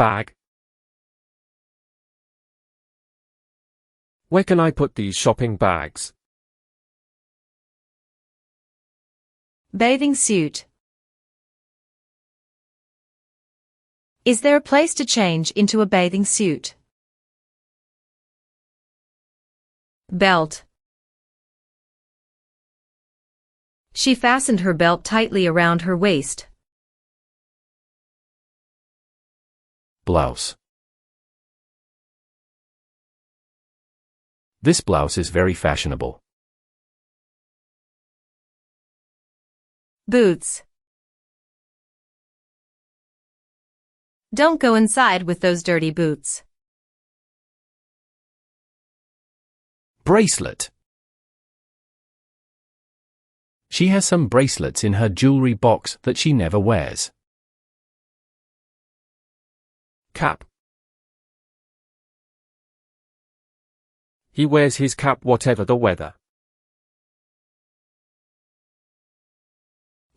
bag? Where can I put these shopping bags? Bathing suit. Is there a place to change into a bathing suit? Belt. She fastened her belt tightly around her waist. Blouse. This blouse is very fashionable. Boots. Don't go inside with those dirty boots. Bracelet. She has some bracelets in her jewelry box that she never wears. Cap. He wears his cap whatever the weather.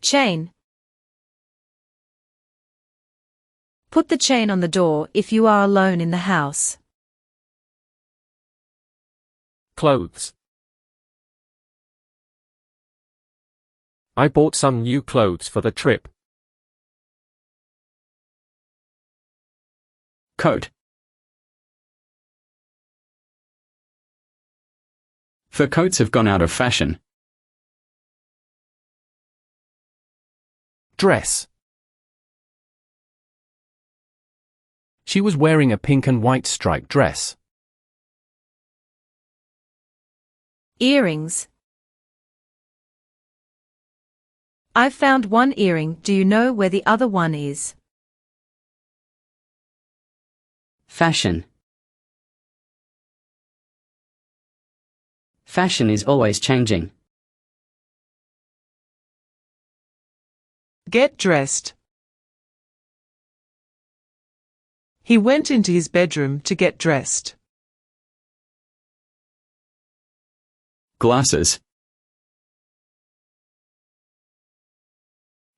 Chain. Put the chain on the door if you are alone in the house. Clothes. I bought some new clothes for the trip. Coat. Fur coats have gone out of fashion. Dress. She was wearing a pink and white striped dress. Earrings. I've found one earring. Do you know where the other one is? Fashion. Fashion is always changing. Get dressed. He went into his bedroom to get dressed. Glasses.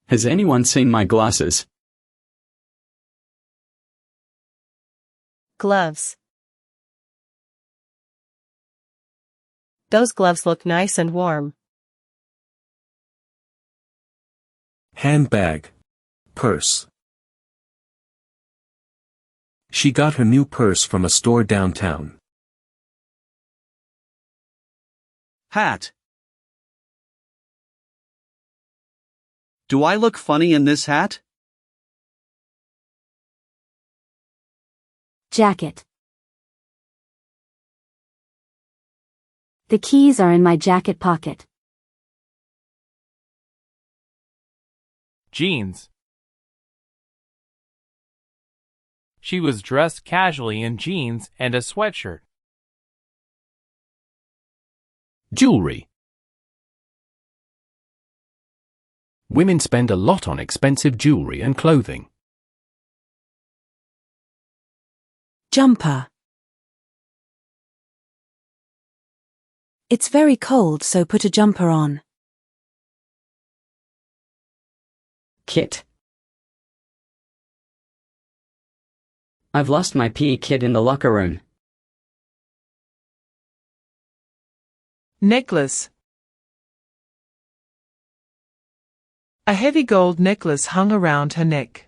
Has anyone seen my glasses? Gloves. Those gloves look nice and warm. Handbag. Purse. She got her new purse from a store downtown. Hat. Do I look funny in this hat? Jacket. The keys are in my jacket pocket. Jeans. She was dressed casually in jeans and a sweatshirt. Jewelry. Women spend a lot on expensive jewelry and clothing. Jumper. It's very cold, so put a jumper on. KET. I've lost my PE kit in the locker room. Necklace. A heavy gold necklace hung around her neck.